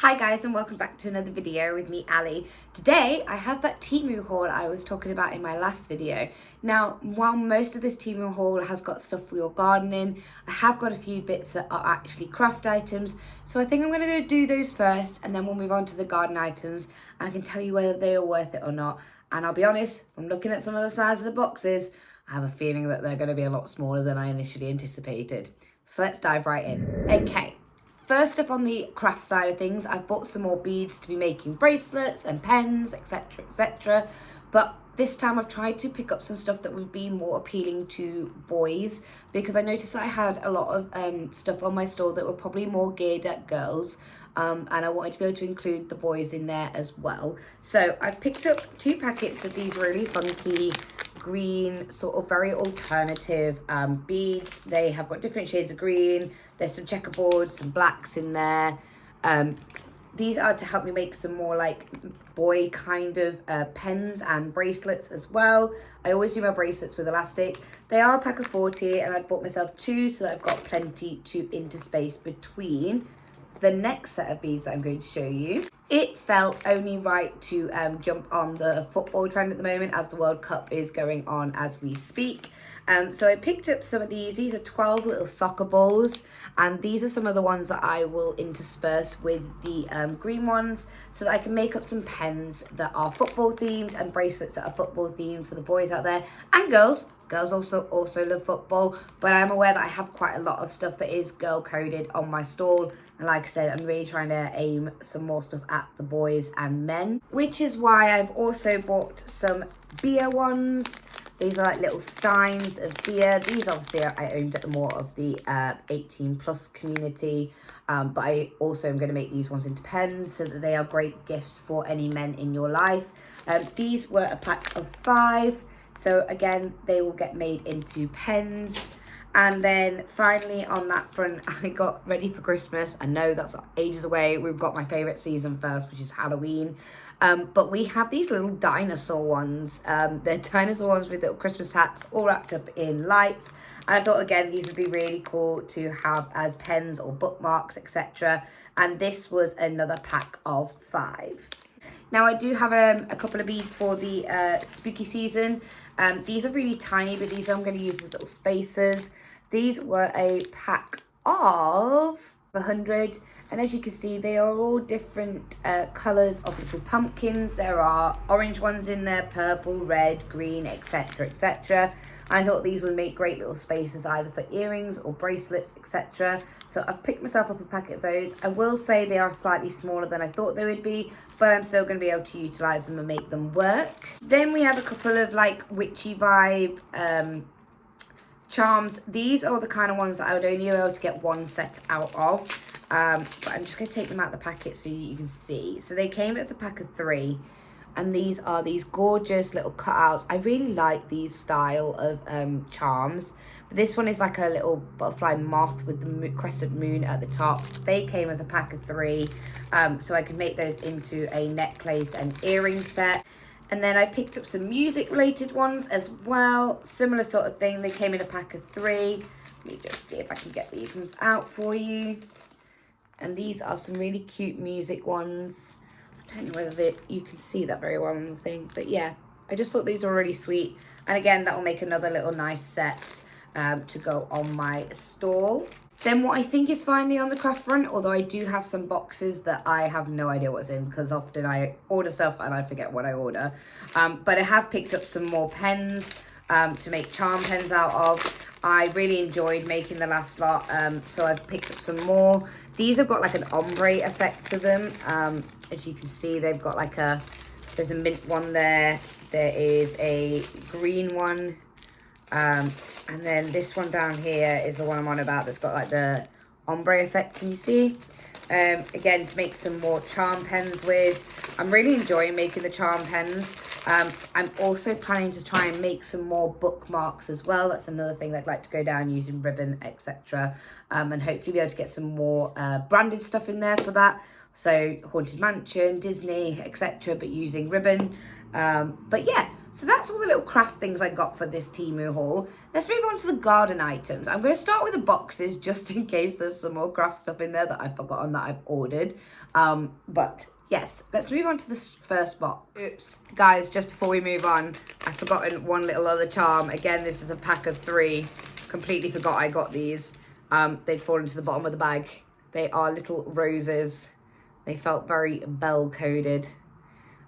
Hi guys, and welcome back to another video with me, Ali. Today I have that TEMU haul I was talking about in my last video. Now, while most of this TEMU haul has got stuff for your gardening, I have got a few bits that are actually craft items. So I think I'm going to go do those first, and then we'll move on to the garden items, and I can tell you whether they are worth it or not. And I'll be honest, from looking at some of the size of the boxes, I have a feeling that they're going to be a lot smaller than I initially anticipated. So let's dive right in. Okay. First up on the craft side of things, I've bought some more beads to be making bracelets and pens, etc, etc. But this time I've tried to pick up some stuff that would be more appealing to boys, because I noticed that I had a lot of stuff on my store that were probably more geared at girls. And I wanted to be able to include the boys in there as well. So I've picked up 2 packets of these really funky green, sort of very alternative beads. They have got different shades of green. There's some checkerboards, some blacks in there. These are to help me make some more like boy kind of pens and bracelets as well. I always do my bracelets with elastic. They are a pack of 40, and I've bought myself 2 so that I've got plenty to interspace between the next set of beads that I'm going to show you. It felt only right to jump on the football trend at the moment, as the World Cup is going on as we speak. So I picked up some of these. These are 12 little soccer balls, and these are some of the ones that I will intersperse with the green ones, so that I can make up some pens that are football themed and bracelets that are football themed for the boys out there, and girls. Girls also love football, but I'm aware that I have quite a lot of stuff that is girl coded on my stall. And like I said, I'm really trying to aim some more stuff at the boys and men, which is why I've also bought some beer ones. These are like little steins of beer. These obviously I aimed at more of the 18 plus community, but I also am going to make these ones into pens so that they are great gifts for any men in your life. These were a pack of 5. So again, they will get made into pens. And then finally on that front, I got ready for Christmas. I know that's ages away. We've got my favourite season first, which is Halloween. But we have these little dinosaur ones. They're dinosaur ones with little Christmas hats all wrapped up in lights. And I thought, again, these would be really cool to have as pens or bookmarks, etc. And this was another pack of 5. Now I do have a couple of beads for the spooky season. These are really tiny, but these I'm going to use as little spacers. These were a pack of 100, and as you can see, they are all different colours of little pumpkins. There are orange ones in there, purple, red, green, etc, etc. I thought these would make great little spacers either for earrings or bracelets, etc. So I've picked myself up a packet of those. I will say they are slightly smaller than I thought they would be, but I'm still going to be able to utilise them and make them work. Then we have a couple of like witchy vibe charms. These are the kind of ones that I would only be able to get one set out of. But I'm just going to take them out of the packet so you can see. So they came as a pack of 3. And these are these gorgeous little cutouts. I really like these style of charms. But this one is like a little butterfly moth with the crescent moon at the top. They came as a pack of 3. So I could make those into a necklace and earring set. And then I picked up some music related ones as well. Similar sort of thing. They came in a pack of 3. Let me just see if I can get these ones out for you. And these are some really cute music ones. I don't know whether you can see that very well on the thing, but yeah, I just thought these were really sweet. And again, that will make another little nice set to go on my stall. Then what I think is finally on the craft front, although I do have some boxes that I have no idea what's in, because often I order stuff and I forget what I order. But I have picked up some more pens to make charm pens out of. I really enjoyed making the last lot, so I've picked up some more. These have got like an ombre effect to them. As you can see, they've got like there's a mint one there. There is a green one. And then this one down here is the one I'm on about that's got like the ombre effect. Can you see? Again, to make some more charm pens with. I'm really enjoying making the charm pens. I'm also planning to try and make some more bookmarks as well. That's another thing I'd like to go down using ribbon, etc. And hopefully be able to get some more branded stuff in there for that. So Haunted Mansion, Disney, etc. but using ribbon. But yeah, So that's all the little craft things I got for this Temu haul. Let's move on to the garden items. I'm going to start with the boxes just in case there's some more craft stuff in there that I've forgotten that I've ordered. But yes, let's move on to the first box. Oops. Guys, just before we move on, I've forgotten one little other charm. Again, this is a pack of 3. Completely forgot I got these. They'd fallen to the bottom of the bag. They are little roses. They felt very bell-coded.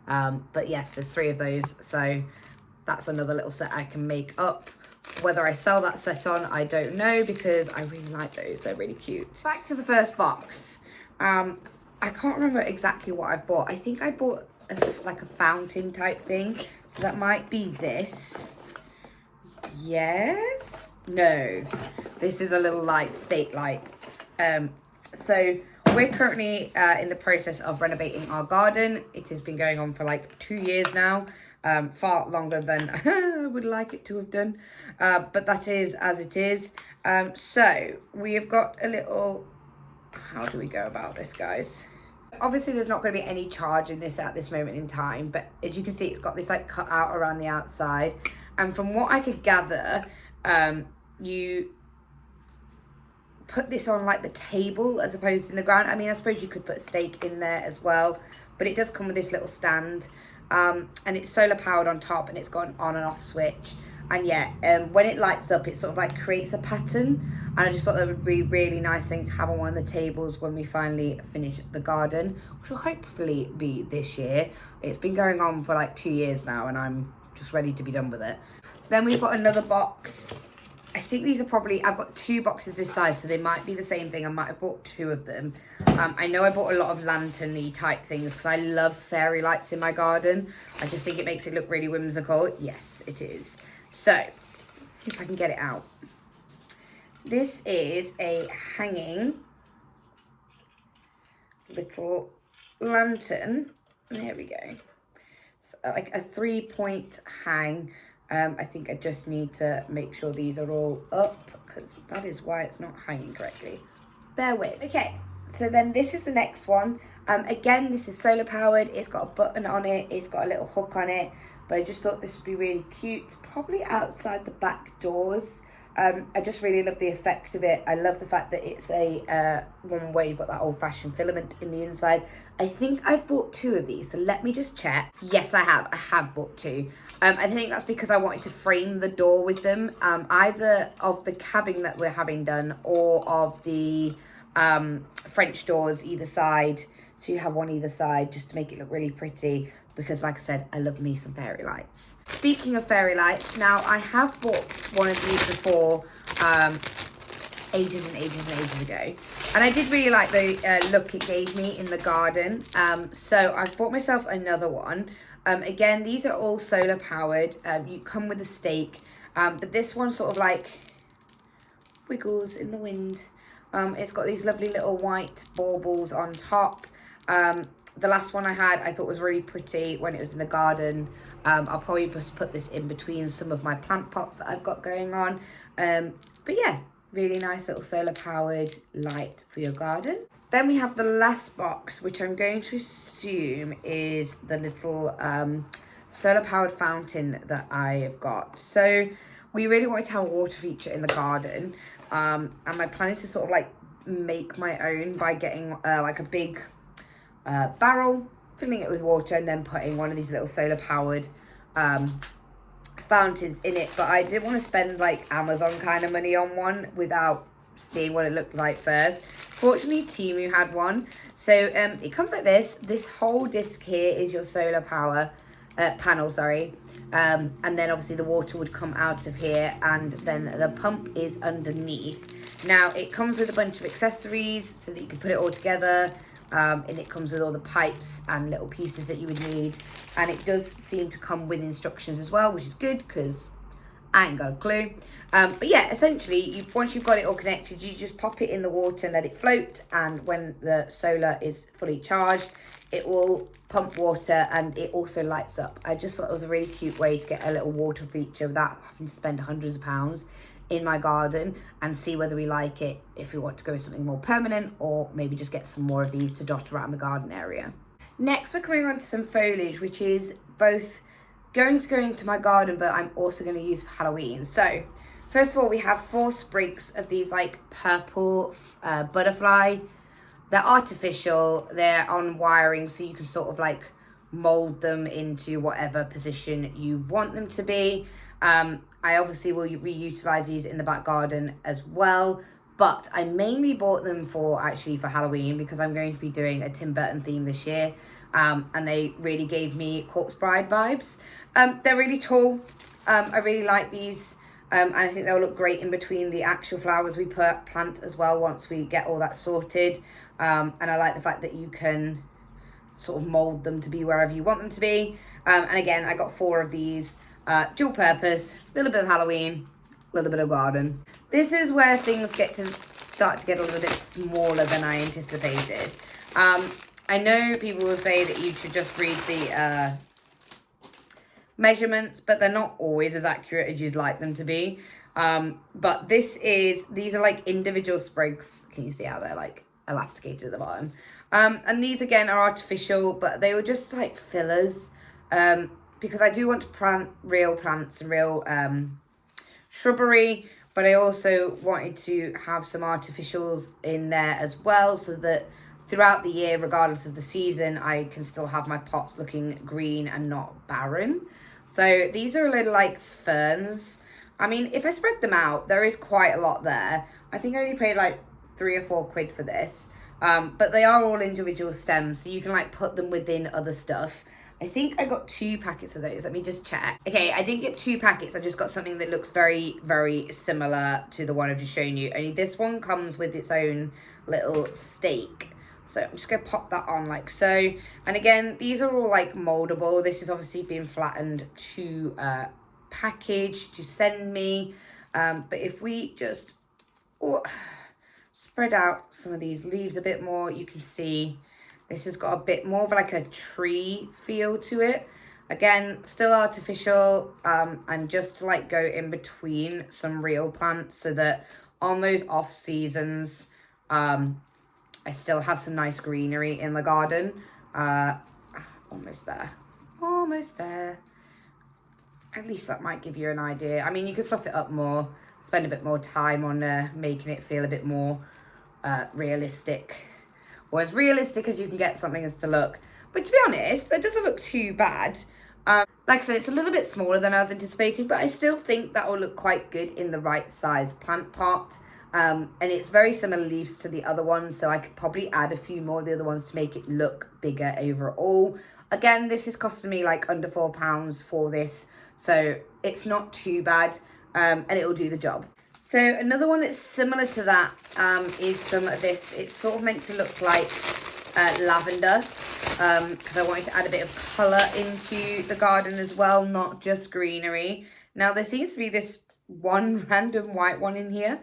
But yes, there's 3 of those. So that's another little set I can make up. Whether I sell that set on, I don't know, because I really like those. They're really cute. Back to the first box. I can't remember exactly what I bought. I think I bought like a fountain type thing. So that might be this. Yes. No. This is a little light, state light. So we're currently in the process of renovating our garden. It has been going on for like 2 years now. Far longer than I would like it to have done. But that is as it is. So we have got a little... How do we go about this, guys? Obviously, there's not going to be any charge in this at this moment in time. But as you can see, it's got this like cut out around the outside. And from what I could gather, you put this on like the table as opposed to in the ground. I mean, I suppose you could put a stake in there as well, but it does come with this little stand, and it's solar powered on top, and it's got an on and off switch. And yeah, when it lights up, it sort of like creates a pattern, and I just thought that would be a really nice thing to have on one of the tables when we finally finish the garden, which will hopefully be this year. It's been going on for like 2 years now, and I'm just ready to be done with it. Then we've got another box. I think these are probably, I've got 2 boxes this size, so they might be the same thing. I might have bought 2 of them. I know I bought a lot of lantern-y type things because I love fairy lights in my garden. I just think it makes it look really whimsical. Yes, it is. So, if I can get it out. This is a hanging little lantern. There we go. So, like a 3-point hang. I think I just need to make sure these are all up, because that is why it's not hanging correctly. Bear with. Okay, so then this is the next one. Again, this is solar powered. It's got a button on it. It's got a little hook on it. But I just thought this would be really cute. It's probably outside the back doors. I just really love the effect of it. I love the fact that it's a one where you've got that old-fashioned filament in the inside. I think I've bought 2 of these, so let me just check. Yes, I have bought 2. I think that's because I wanted to frame the door with them, either of the cabbing that we're having done or of the French doors either side. So you have one either side just to make it look really pretty, because like I said, I love me some fairy lights. Speaking of fairy lights, now I have bought one of these before ages and ages and ages ago, and I did really like the look it gave me in the garden. So I've bought myself another one. Again, these are all solar powered. You come with a stake, but this one sort of like wiggles in the wind. It's got these lovely little white baubles on top. The last one I had, I thought was really pretty when it was in the garden. I'll probably just put this in between some of my plant pots that I've got going on. But yeah, really nice little solar powered light for your garden. Then we have the last box, which I'm going to assume is the little solar powered fountain that I have got. So we really wanted to have a water feature in the garden. And my plan is to sort of like make my own by getting like a big barrel, filling it with water, and then putting one of these little solar powered fountains in it. But I didn't want to spend like Amazon kind of money on one without seeing what it looked like first. Fortunately, TEMU had one. So it comes like this. This whole disc here is your solar power panel, sorry. And then obviously the water would come out of here, and then the pump is underneath. Now it comes with a bunch of accessories so that you can put it all together. And it comes with all the pipes and little pieces that you would need, and it does seem to come with instructions as well, which is good because I ain't got a clue. But yeah, essentially, once you've got it all connected, you just pop it in the water and let it float, and when the solar is fully charged, it will pump water and it also lights up. I just thought it was a really cute way to get a little water feature without having to spend hundreds of pounds in my garden, and see whether we like it, if we want to go with something more permanent, or maybe just get some more of these to dot around the garden area. Next, we're coming on to some foliage, which is both going to go into my garden, but I'm also going to use for Halloween. So first of all, we have 4 sprigs of these like purple butterfly. They're artificial, they're on wiring, so you can sort of like mold them into whatever position you want them to be. I obviously will reutilize these in the back garden as well, but I mainly bought them for Halloween, because I'm going to be doing a Tim Burton theme this year, and they really gave me Corpse Bride vibes. They're really tall. I really like these. And I think they'll look great in between the actual flowers we plant as well once we get all that sorted. And I like the fact that you can sort of mold them to be wherever you want them to be. And again, I got 4 of these, dual purpose, a little bit of Halloween, a little bit of garden. This is where things start to get a little bit smaller than I anticipated. I know people will say that you should just read the measurements, but they're not always as accurate as you'd like them to be. But these are like individual sprigs. Can you see how they're like elasticated at the bottom? And these again are artificial, but they were just like fillers, because I do want to plant real plants and real shrubbery, but I also wanted to have some artificials in there as well, so that throughout the year, regardless of the season, I can still have my pots looking green and not barren. So these are a little like ferns. I mean, if I spread them out, there is quite a lot there. I think I only paid like 3 or 4 quid for this. But they are all individual stems, so you can like put them within other stuff. I think I got 2 packets of those. Let me just check. Okay, I didn't get 2 packets. I just got something that looks very, very similar to the one I've just shown you. Only this one comes with its own little stake. So I'm just going to pop that on like so. And again, these are all like moldable. This is obviously being flattened to package to send me. But if we just spread out some of these leaves a bit more, you can see this has got a bit more of like a tree feel to it. Again, still artificial, and just to like go in between some real plants, so that on those off seasons, I still have some nice greenery in the garden. Almost there. Almost there. At least that might give you an idea. I mean, you could fluff it up more, spend a bit more time on making it feel a bit more realistic. Or as realistic as you can get something as to look. But to be honest, that doesn't look too bad. Like I said, it's a little bit smaller than I was anticipating, but I still think that will look quite good in the right size plant pot. And it's very similar leaves to the other ones, so I could probably add a few more of the other ones to make it look bigger overall. Again, this is costing me like under £4 for this, so it's not too bad, and it will do the job. So another one that's similar to that is some of this. It's sort of meant to look like lavender, because I wanted to add a bit of colour into the garden as well, not just greenery. Now there seems to be this one random white one in here.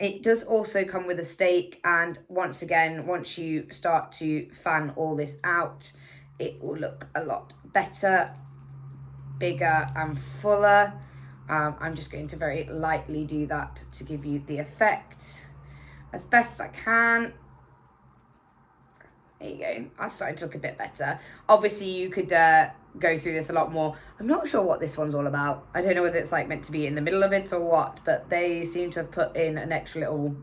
It does also come with a stake, and once again, once you start to fan all this out, it will look a lot better, bigger and fuller. I'm just going to very lightly do that to give you the effect as best I can. There you go. That's starting to look a bit better. Obviously, you could go through this a lot more. I'm not sure what this one's all about. I don't know whether it's like meant to be in the middle of it or what, but they seem to have put in an extra little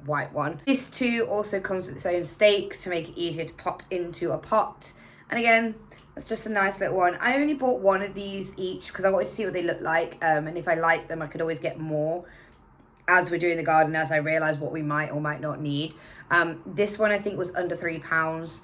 white one. This too also comes with its own stakes to make it easier to pop into a pot. And again, that's just a nice little one. I only bought 1 of these each because I wanted to see what they look like. And if I liked them, I could always get more as we're doing the garden, as I realise what we might or might not need. This one I think was under £3.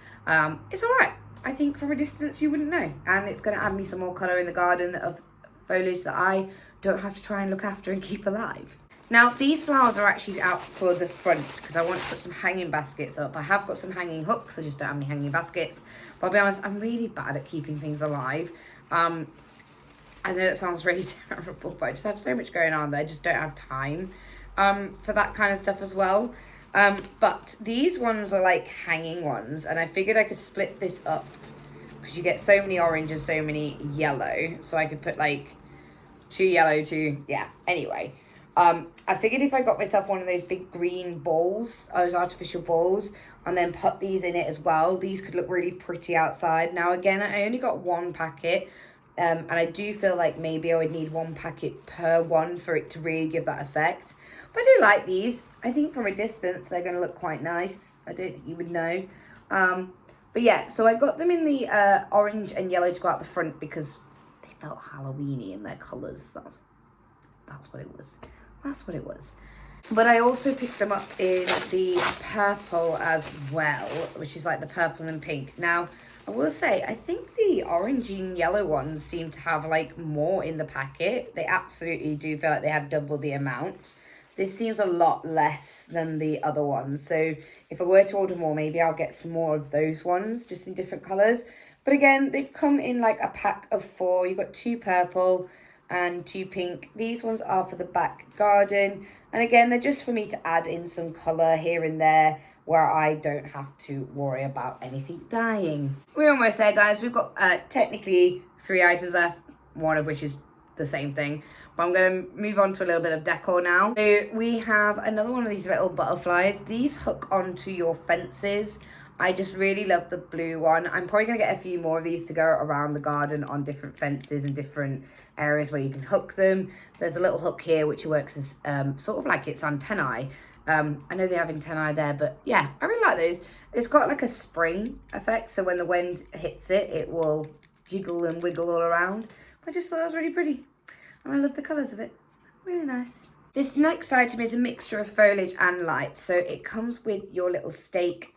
It's all right. I think from a distance you wouldn't know. And it's going to add me some more colour in the garden of foliage that I don't have to try and look after and keep alive. Now, these flowers are actually out for the front because I want to put some hanging baskets up. I have got some hanging hooks, I just don't have any hanging baskets. But I'll be honest, I'm really bad at keeping things alive. I know that sounds really terrible, but I just have so much going on that I just don't have time for that kind of stuff as well. But these ones are like hanging ones, and I figured I could split this up because you get so many orange and so many yellow. So I could put like 2 yellow, 2, yeah, anyway. I figured if I got myself one of those big green balls, those artificial balls, and then put these in it as well, these could look really pretty outside. Now, again, I only got 1 packet. And I do feel like maybe I would need one packet per one for it to really give that effect. But I do like these. I think from a distance they're going to look quite nice. I don't think you would know. But yeah, so I got them in the orange and yellow to go out the front because they felt Halloweeny in their colours. That's what it was. That's what it was. But I also picked them up in the purple as well, which is like the purple and pink. Now, I will say, I think the orange and yellow ones seem to have like more in the packet. They absolutely do feel like they have double the amount. This seems a lot less than the other ones. So if I were to order more, maybe I'll get some more of those ones, just in different colours. But again, they've come in like a pack of 4. You've got 2 purple and 2 pink. These ones are for the back garden. And again, they're just for me to add in some colour here and there where I don't have to worry about anything dying. We're almost there, guys. We've got technically 3 items left, one of which is the same thing. But I'm going to move on to a little bit of decor now. So we have another one of these little butterflies. These hook onto your fences. I just really love the blue one. I'm probably going to get a few more of these to go around the garden on different fences and different areas where you can hook them. There's a little hook here which works as sort of like its antennae. I know they have antennae there, but yeah, I really like those. It's got like a spring effect, so when the wind hits it, it will jiggle and wiggle all around. I just thought it was really pretty. And I love the colours of it. Really nice. This next item is a mixture of foliage and light. So it comes with your little stake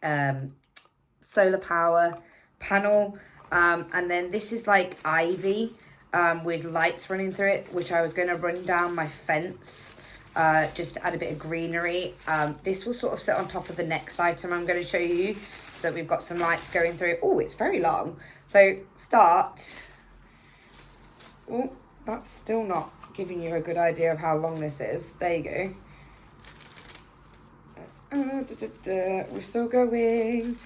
solar power panel. And then this is like ivy with lights running through it, which I was going to run down my fence just to add a bit of greenery. This will sort of sit on top of the next item I'm going to show you. So we've got some lights going through. Oh, it's very long. So start. Oh, that's still not giving you a good idea of how long this is. There you go. We're still going.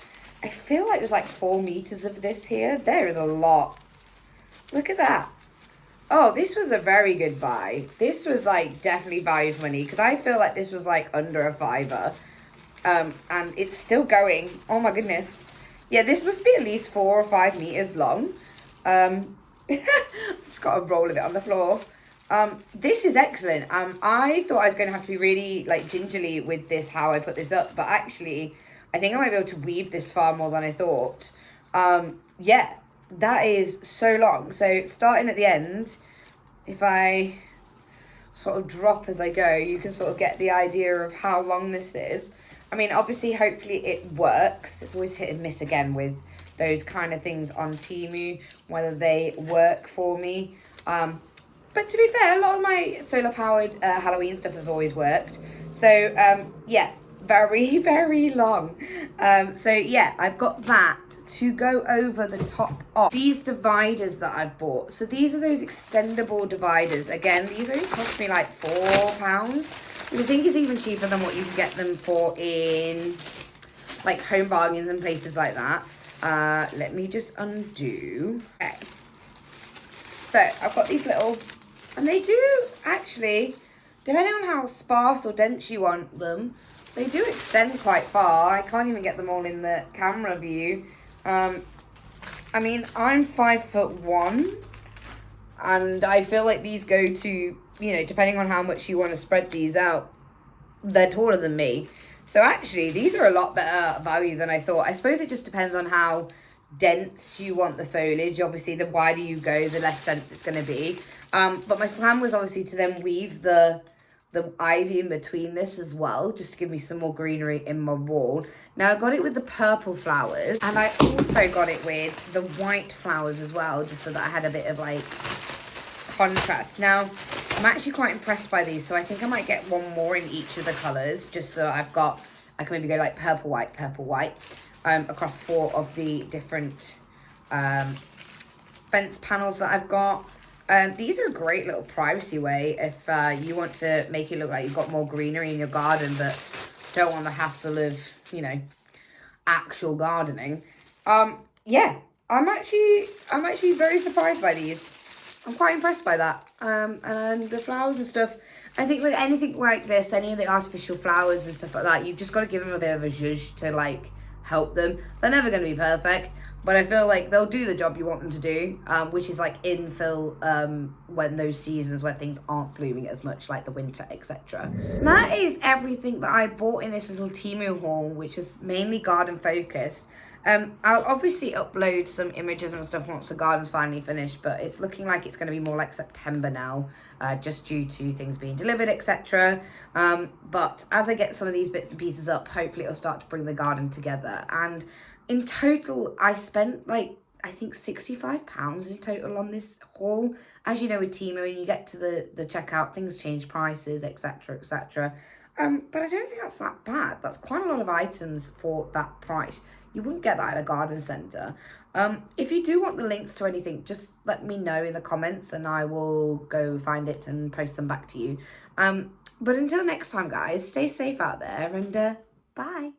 I feel like there's like 4 meters of this here. There is a lot. Look at that. Oh, this was a very good buy. This was like definitely value for money because I feel like this was like under a $5. And it's still going. Oh my goodness. Yeah, this must be at least 4 or 5 meters long. Just got a roll of it on the floor. This is excellent. I thought I was going to have to be really like gingerly with this, how I put this up, but actually I think I might be able to weave this far more than I thought. Yeah, that is so long. So starting at the end, if I sort of drop as I go, you can sort of get the idea of how long this is. I mean, obviously, hopefully it works. It's always hit and miss again with those kind of things on TEMU, whether they work for me. But to be fair, a lot of my solar-powered Halloween stuff has always worked. So, yeah, very, very long. So, yeah, I've got that to go over the top of these dividers that I've bought. So, these are those extendable dividers. Again, these only cost me like £4, which I think is even cheaper than what you can get them for in, like, Home Bargains and places like that. Let me just undo. Okay. So, I've got these little... And they do actually, depending on how sparse or dense you want them, they do extend quite far. I can't even get them all in the camera view. I mean, I'm 5'1", and I feel like these go to, you know, depending on how much you want to spread these out, they're taller than me. So actually, these are a lot better value than I thought. I suppose it just depends on how dense you want the foliage. Obviously, the wider you go, the less dense it's going to be. But my plan was obviously to then weave the ivy in between this as well, just to give me some more greenery in my wall. Now, I got it with the purple flowers, and I also got it with the white flowers as well, just so that I had a bit of, like, contrast. Now, I'm actually quite impressed by these, so I think I might get one more in each of the colours, just so I can maybe go, like, purple, white, across 4 of the different fence panels that I've got. These are a great little privacy way if you want to make it look like you've got more greenery in your garden but don't want the hassle of, you know, actual gardening. Yeah, I'm actually very surprised by these. I'm quite impressed by that. And the flowers and stuff, I think with anything like this, any of the artificial flowers and stuff like that, you've just got to give them a bit of a zhuzh to, like, help them. They're never going to be perfect, but I feel like they'll do the job you want them to do, which is like infill when those seasons where things aren't blooming as much, like the winter, etc. That is everything that I bought in this little Temu haul, which is mainly garden focused. I'll obviously upload some images and stuff once the garden's finally finished, but it's looking like it's going to be more like September now, just due to things being delivered, etc. But as I get some of these bits and pieces up, hopefully it'll start to bring the garden together. And in total, I spent like, I think £65 in total on this haul. As you know, with Temu, when you get to the checkout, things change prices, etc, etc. But I don't think that's that bad. That's quite a lot of items for that price. You wouldn't get that at a garden centre. If you do want the links to anything, just let me know in the comments and I will go find it and post them back to you. But until next time, guys, stay safe out there and bye.